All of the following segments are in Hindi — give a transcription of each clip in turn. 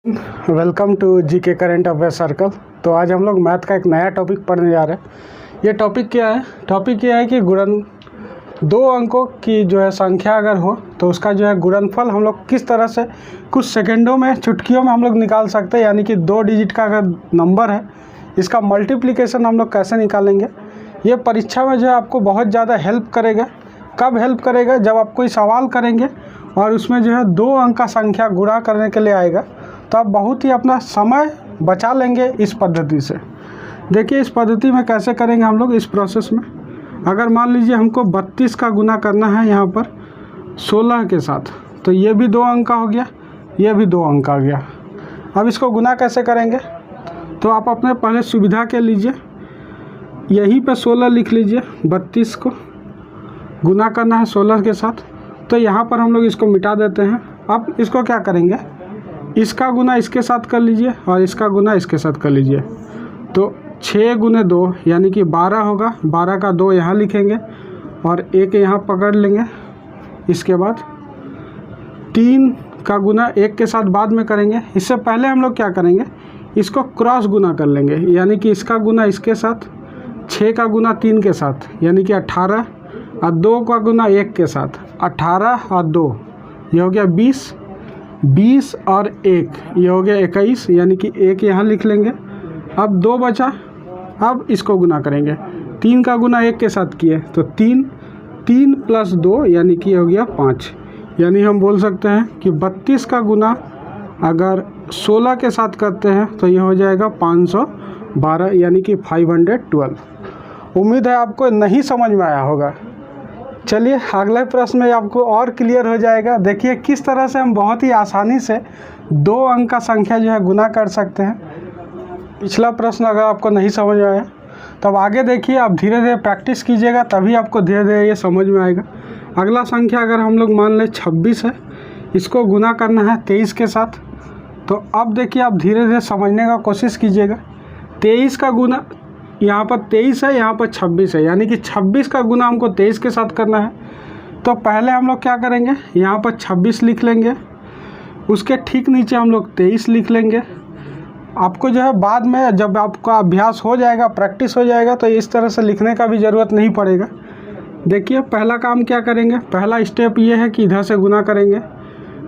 Welcome to GK current affair circle. तो आज हम लोग मैथ का एक नया टॉपिक पढ़ने जा रहे हैं। ये टॉपिक क्या है? टॉपिक ये है कि गुणन दो अंकों की जो है संख्या अगर हो तो उसका जो है गुणनफल हम लोग किस तरह से कुछ सेकंडों में, चुटकियों में हम लोग निकाल सकते हैं। यानी कि 2 डिजिट का अगर नंबर है, इसका मल्टीप्लिकेशन हम लोग कैसे निकालेंगे। ये परीक्षा में जो है आपको बहुत ज़्यादा हेल्प करेगा। कब हेल्प करेगा? जब आप कोई सवाल करेंगे और उसमें जो है 2 अंक का संख्या गुणा करने के लिए आएगा, तो आप बहुत ही अपना समय बचा लेंगे इस पद्धति से। देखिए इस पद्धति में कैसे करेंगे हम लोग इस प्रोसेस में। अगर मान लीजिए हमको 32 का गुना करना है यहाँ पर 16 के साथ, तो ये भी 2 अंक का हो गया, ये भी 2 अंक का आ गया। अब इसको गुना कैसे करेंगे? तो आप अपने पहले सुविधा के लीजिए, यहीं पे 16 लिख लीजिए। 32 को गुना करना है 16 के साथ, तो यहाँ पर हम लोग इसको मिटा देते हैं। अब इसको क्या करेंगे, इसका गुना इसके साथ कर लीजिए और इसका गुना इसके साथ कर लीजिए। तो 6 गुने 2 यानी कि 12 होगा। 12 का 2 यहाँ लिखेंगे और 1 यहाँ पकड़ लेंगे। इसके बाद 3 का गुना 1 के साथ बाद में करेंगे। इससे पहले हम लोग क्या करेंगे, इसको क्रॉस गुना कर लेंगे। यानी कि इसका गुना इसके साथ, 6 का गुना 3 के साथ यानी कि 18, और 2 का गुना 1 के साथ 18 और 2 ये हो गया 20, 20 और 1 ये हो गया 21, यानी कि 1 यहाँ लिख लेंगे। अब 2 बचा, अब इसको गुना करेंगे। 3 का गुना 1 के साथ किए तो 3, 3 + 2 यानी कि हो गया 5। यानी हम बोल सकते हैं कि 32 का गुना अगर 16 के साथ करते हैं तो ये हो जाएगा 512 यानी कि 512। उम्मीद है आपको नहीं समझ में आया होगा। चलिए अगले प्रश्न में आपको और क्लियर हो जाएगा। देखिए किस तरह से हम बहुत ही आसानी से 2 अंक का संख्या जो है गुना कर सकते हैं। पिछला प्रश्न अगर आपको नहीं समझ में आया तब आगे देखिए, आप धीरे धीरे प्रैक्टिस कीजिएगा, तभी आपको धीरे धीरे ये समझ में आएगा। अगला संख्या अगर हम लोग मान लें 26 है, इसको गुना करना है 23 के साथ। तो अब देखिए आप धीरे धीरे समझने का कोशिश कीजिएगा। 23 का गुना यहाँ पर 23 है, यहाँ पर 26 है, यानी कि 26 का गुना हमको 23 के साथ करना है। तो पहले हम लोग क्या करेंगे, यहाँ पर 26 लिख लेंगे, उसके ठीक नीचे हम लोग 23 लिख लेंगे। आपको जो है बाद में जब आपका अभ्यास हो जाएगा, प्रैक्टिस हो जाएगा, तो इस तरह से लिखने का भी ज़रूरत नहीं पड़ेगा। देखिए पहला काम क्या करेंगे, पहला स्टेप ये है कि इधर से गुना करेंगे।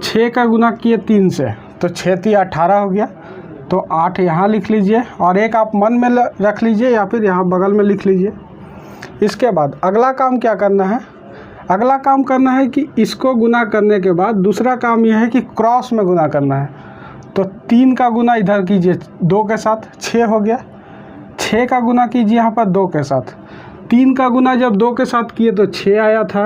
6 का गुना किए 3 से, तो 6 × 3 = 18 हो गया। तो 8 यहाँ लिख लीजिए और 1 आप मन में रख लीजिए या फिर यहाँ बगल में लिख लीजिए। इसके बाद अगला काम क्या करना है, अगला काम करना है कि इसको गुना करने के बाद दूसरा काम यह है कि क्रॉस में गुना करना है। तो 3 का गुना इधर कीजिए 2 के साथ, 6 हो गया। 6 का गुना कीजिए यहाँ पर 2 के साथ। 3 का गुना जब 2 के साथ किए तो 6 आया था।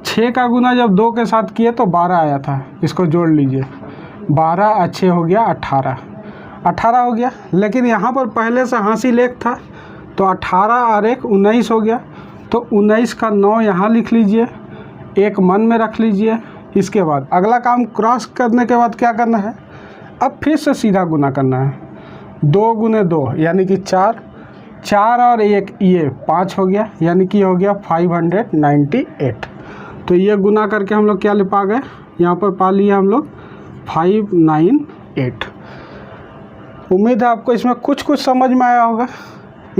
6 का गुना जब 2 के साथ किए तो 12 आया था। इसको जोड़ लीजिए, 12 और 6 हो गया 18, 18 हो गया। लेकिन यहाँ पर पहले से हासिल 1 था, तो 18 और 1 19 हो गया। तो 19 का 9 यहाँ लिख लीजिए, 1 मन में रख लीजिए। इसके बाद अगला काम क्रॉस करने के बाद क्या करना है, अब फिर से सीधा गुना करना है। 2 गुने 2 यानी कि 4, 4 और 1 ये 5 हो गया, यानी कि हो गया 598। तो ये गुना करके हम लोग क्या ले पा गए, यहाँ पर पा लिया हम लोग 598। उम्मीद है आपको इसमें कुछ समझ में आया होगा।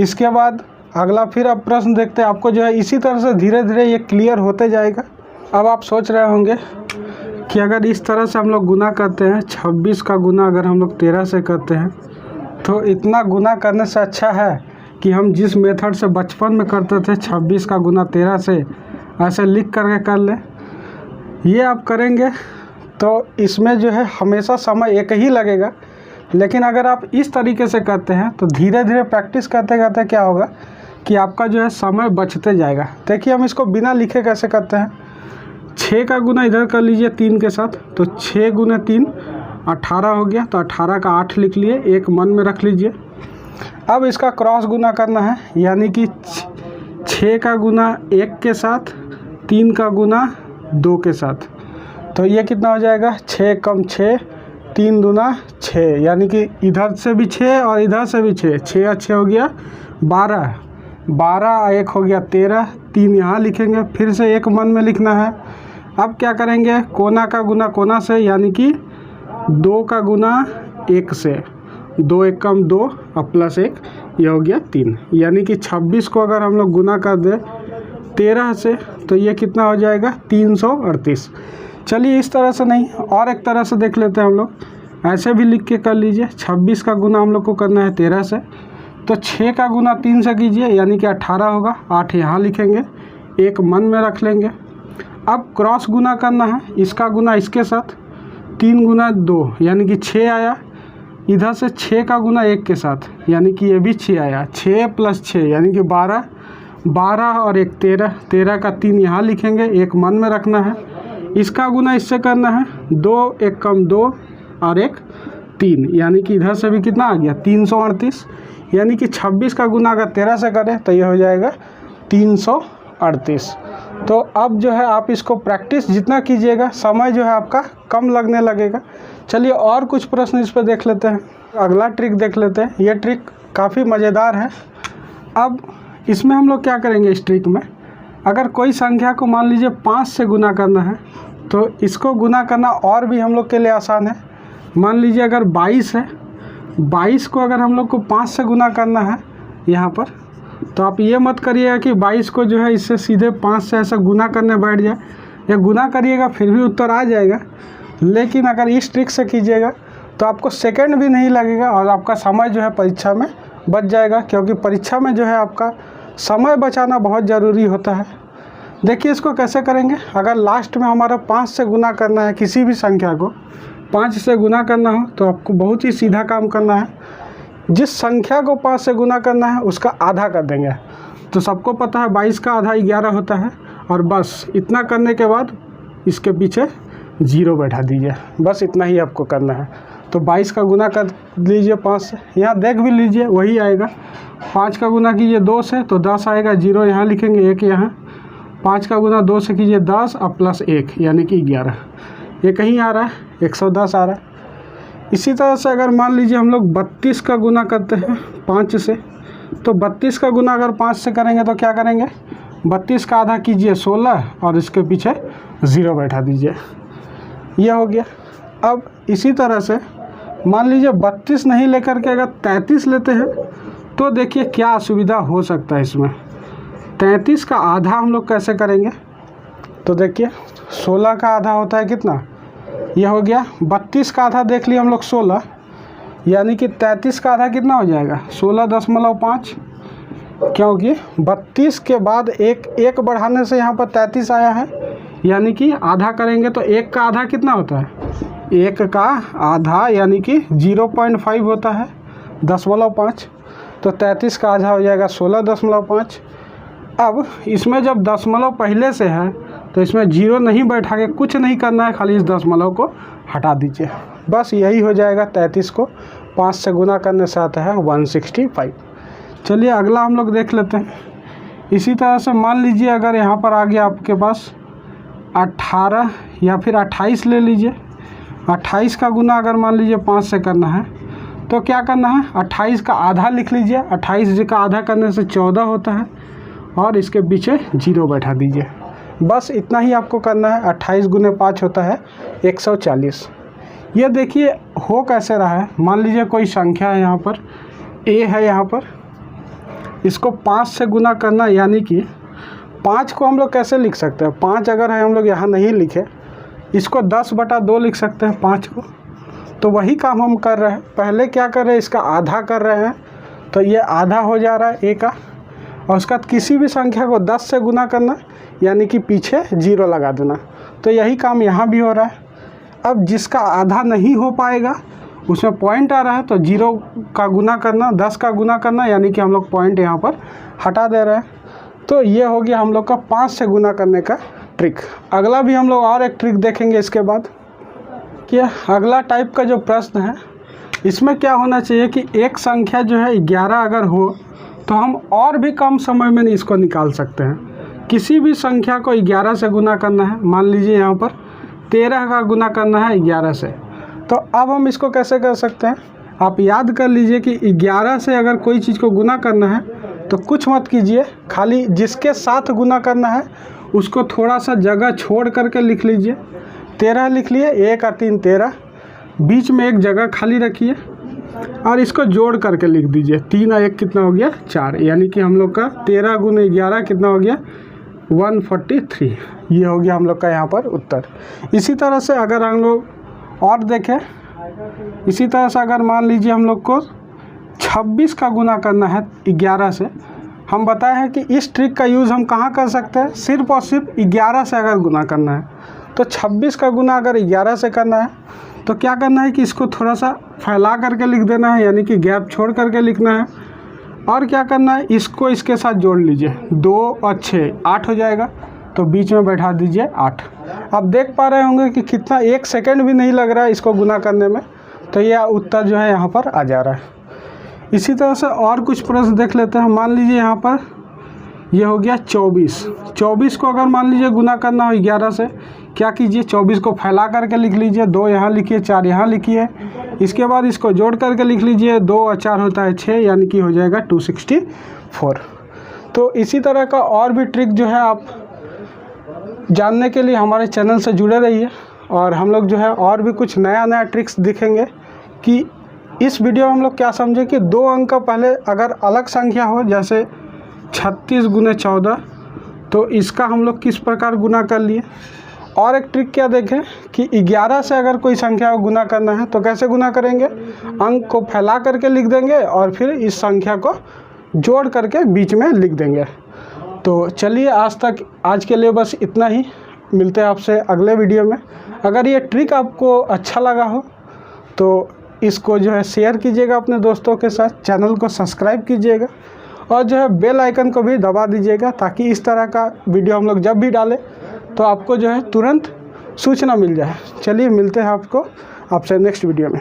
इसके बाद अगला फिर अब प्रश्न देखते हैं। आपको जो है इसी तरह से धीरे धीरे ये क्लियर होते जाएगा। अब आप सोच रहे होंगे कि अगर इस तरह से हम लोग गुना करते हैं, 26 का गुना अगर हम लोग 13 से करते हैं, तो इतना गुना करने से अच्छा है कि हम जिस मेथड से बचपन में करते थे 26 का गुना 13 से, ऐसे लिख करके कर लें। ये आप करेंगे तो इसमें जो है हमेशा समय एक ही लगेगा। लेकिन अगर आप इस तरीके से करते हैं तो धीरे धीरे प्रैक्टिस करते करते क्या होगा कि आपका जो है समय बचते जाएगा। देखिए हम इसको बिना लिखे कैसे करते हैं। 6 का गुना इधर कर लीजिए 3 के साथ, तो 6 गुने 3 18 हो गया। तो 18 का 8 लिख लिए, 1 मन में रख लीजिए। अब इसका क्रॉस गुना करना है, यानी कि 6 का गुना 1 के साथ, 3 का गुना 2 के साथ। तो ये कितना हो जाएगा, 6 कम 6, 3 दूना 6, यानी कि इधर से भी 6 और इधर से भी 6, 6 और 6 हो गया 12, 12 और 1 हो गया 13, 3 यहाँ लिखेंगे, फिर से 1 मन में लिखना है। अब क्या करेंगे, कोना का गुना कोना से, यानी कि 2 का गुना 1 से, 2 1 कम 2 और प्लस 1, ये हो गया 3। यानी कि 26 को अगर हम लोग गुना कर दें 13 से तो ये कितना हो जाएगा 338। चलिए इस तरह से नहीं, और एक तरह से देख लेते हैं हम लोग, ऐसे भी लिख के कर लीजिए। 26 का गुना हम लोग को करना है 13 से, तो 6 का गुना 3 से कीजिए, यानी कि 18 होगा। 8 यहाँ लिखेंगे, 1 मन में रख लेंगे। अब क्रॉस गुना करना है, इसका गुना इसके साथ, 3 गुना 2 यानी कि 6 आया। इधर से 6 का गुना 1 के साथ, यानी कि ये भी 6 आया। 6 प्लस 6 यानी कि 12, 12 और 1 13, 13 का 3 यहाँ लिखेंगे, 1 मन में रखना है। इसका गुना इससे करना है, 2 1 कम 2 और 1 3, यानी कि इधर से भी कितना आ गया 338। यानी कि 26 का गुना अगर 13 से करें तो ये हो जाएगा 338। तो अब जो है आप इसको प्रैक्टिस जितना कीजिएगा, समय जो है आपका कम लगने लगेगा। चलिए और कुछ प्रश्न इस पर देख लेते हैं। अगला ट्रिक देख लेते हैं। ये ट्रिक काफ़ी मज़ेदार है। अब इसमें हम लोग क्या करेंगे, इस ट्रिक में अगर कोई संख्या को मान लीजिए 5 से गुना करना है तो इसको गुना करना और भी हम लोग के लिए आसान है। मान लीजिए अगर 22 है, 22 को अगर हम लोग को 5 से गुना करना है यहाँ पर, तो आप ये मत करिएगा कि 22 को जो है इससे सीधे 5 से ऐसा गुना करने बैठ जाए, या गुना करिएगा फिर भी उत्तर आ जाएगा। लेकिन अगर इस ट्रिक से कीजिएगा तो आपको सेकंड भी नहीं लगेगा और आपका समय जो है परीक्षा में बच जाएगा, क्योंकि परीक्षा में जो है आपका समय बचाना बहुत ज़रूरी होता है। देखिए इसको कैसे करेंगे। अगर लास्ट में हमारा 5 से गुना करना है, किसी भी संख्या को 5 से गुना करना हो, तो आपको बहुत ही सीधा काम करना है। जिस संख्या को 5 से गुना करना है उसका आधा कर देंगे। तो सबको पता है 22 का आधा 11 होता है, और बस इतना करने के बाद इसके पीछे 0 बैठा दीजिए। बस इतना ही आपको करना है। तो 22 का गुना कर लीजिए 5 से, यहाँ देख भी लीजिए वही आएगा। 5 का गुना कीजिए 2 से तो 10 आएगा, 0 यहाँ लिखेंगे, 1 यहाँ। 5 का गुना 2 से कीजिए 10 और प्लस 1 यानी कि 11। ये कहीं आ रहा है 110 आ रहा है। इसी तरह से अगर मान लीजिए हम लोग 32 का गुना करते हैं 5 से, तो 32 का गुना अगर 5 से करेंगे तो क्या करेंगे, 32 का आधा कीजिए 16 और इसके पीछे 0 बैठा दीजिए। ये हो गया। अब इसी तरह से मान लीजिए 32 नहीं लेकर के अगर 33 लेते हैं तो देखिए क्या असुविधा हो सकता है इसमें। 33 का आधा हम लोग कैसे करेंगे, तो देखिए 16 का आधा होता है कितना, यह हो गया। 32 का आधा देख लिया हम लोग 16, यानी कि 33 का आधा कितना हो जाएगा 16.5, क्योंकि 32 के बाद एक बढ़ाने से यहाँ पर 33 आया है, यानी कि आधा करेंगे तो 1 का आधा कितना होता है, 1 का आधा यानी कि 0.5 होता है 10.5, तो 33 का आधा हो जाएगा 16.5। अब इसमें जब दशमलव पहले से है तो इसमें 0 नहीं बैठा के कुछ नहीं करना है, खाली इस दशमलव को हटा दीजिए। बस यही हो जाएगा। 33 को 5 से गुना करने से आता है 165। चलिए अगला हम लोग देख लेते हैं। इसी तरह से मान लीजिए अगर यहाँ पर आ गया आपके पास 18 या फिर 28 ले लीजिए। 28 का गुना अगर मान लीजिए 5 से करना है तो क्या करना है, 28 का आधा लिख लीजिए। 28 का आधा करने से 14 होता है और इसके पीछे 0 बैठा दीजिए। बस इतना ही आपको करना है। 28 गुने 5 होता है 140। ये देखिए हो कैसे रहा है। मान लीजिए कोई संख्या है, यहाँ पर a है, यहाँ पर इसको 5 से गुना करना, यानी कि 5 को हम लोग कैसे लिख सकते हैं, 5 अगर है हम लोग यहाँ नहीं लिखे, इसको 10/2 लिख सकते हैं 5 को। तो वही काम हम कर रहे हैं। पहले क्या कर रहे हैं, इसका आधा कर रहे हैं, तो ये आधा हो जा रहा है a का, और उसका किसी भी संख्या को 10 से गुना करना, यानी कि पीछे 0 लगा देना। तो यही काम यहाँ भी हो रहा है। अब जिसका आधा नहीं हो पाएगा उसमें पॉइंट आ रहा है, तो 0 का गुना करना, 10 का गुना करना, यानी कि हम लोग पॉइंट यहाँ पर हटा दे रहे हैं। तो ये हो गया हम लोग का 5 से गुना करने का ट्रिक। अगला भी हम लोग और एक ट्रिक देखेंगे इसके बाद। कि अगला टाइप का जो प्रश्न है, इसमें क्या होना चाहिए कि एक संख्या जो है 11 अगर हो तो हम और भी कम समय में इसको निकाल सकते हैं। किसी भी संख्या को 11 से गुना करना है, मान लीजिए यहाँ पर 13 का गुना करना है 11 से, तो अब हम इसको कैसे कर सकते हैं, आप याद कर लीजिए कि 11 से अगर कोई चीज़ को गुना करना है तो कुछ मत कीजिए, खाली जिसके साथ गुना करना है उसको थोड़ा सा जगह छोड़ करके लिख लीजिए। 13 लिख लिए, 1 और 3 13, बीच में एक जगह खाली रखिए और इसको जोड़ करके लिख दीजिए। 3 और 1 कितना हो गया 4, यानी कि हम लोग का 13 गुने 11 कितना हो गया 143। ये हो गया हम लोग का यहाँ पर उत्तर। इसी तरह से अगर हम लोग और देखें, इसी तरह से अगर मान लीजिए हम लोग को 26 का गुना करना है 11 से, हम बताए हैं कि इस ट्रिक का यूज़ हम कहाँ कर सकते हैं, सिर्फ और सिर्फ 11 से अगर गुना करना है। तो 26 का गुना अगर 11 से करना है तो क्या करना है कि इसको थोड़ा सा फैला करके लिख देना है, यानी कि गैप छोड़ करके लिखना है। और क्या करना है, इसको इसके साथ जोड़ लीजिए, 2 और 6 8 हो जाएगा, तो बीच में बैठा दीजिए 8। आप देख पा रहे होंगे कि कितना 1 सेकेंड भी नहीं लग रहा है इसको गुना करने में, तो यह उत्तर जो है यहाँ पर आ जा रहा है। इसी तरह से और कुछ प्रश्न देख लेते हैं। मान लीजिए यहाँ पर ये हो गया 24 को अगर मान लीजिए गुना करना हो 11 से, क्या कीजिए 24 को फैला करके लिख लीजिए, 2 यहाँ लिखिए 4 यहाँ लिखिए, इसके बाद इसको जोड़ करके लिख लीजिए, 2 और 4 होता है 6, यानी कि हो जाएगा 264। तो इसी तरह का और भी ट्रिक जो है आप जानने के लिए हमारे चैनल से जुड़े रहिए, और हम लोग जो है और भी कुछ नया ट्रिक्स दिखेंगे कि इस वीडियो में हम लोग क्या समझे कि 2 अंक का पहले अगर अलग संख्या हो, जैसे 36 गुने 14, तो इसका हम लोग किस प्रकार गुना कर लिए। और एक ट्रिक क्या देखें कि 11 से अगर कोई संख्या को गुना करना है तो कैसे गुना करेंगे, अंक को फैला करके लिख देंगे और फिर इस संख्या को जोड़ करके बीच में लिख देंगे। तो चलिए आज के लिए बस इतना ही, मिलते हैं आपसे अगले वीडियो में। अगर ये ट्रिक आपको अच्छा लगा हो तो इसको जो है शेयर कीजिएगा अपने दोस्तों के साथ, चैनल को सब्सक्राइब कीजिएगा और जो है बेल आइकन को भी दबा दीजिएगा, ताकि इस तरह का वीडियो हम लोग जब भी डालें तो आपको जो है तुरंत सूचना मिल जाए। चलिए मिलते हैं आपसे नेक्स्ट वीडियो में।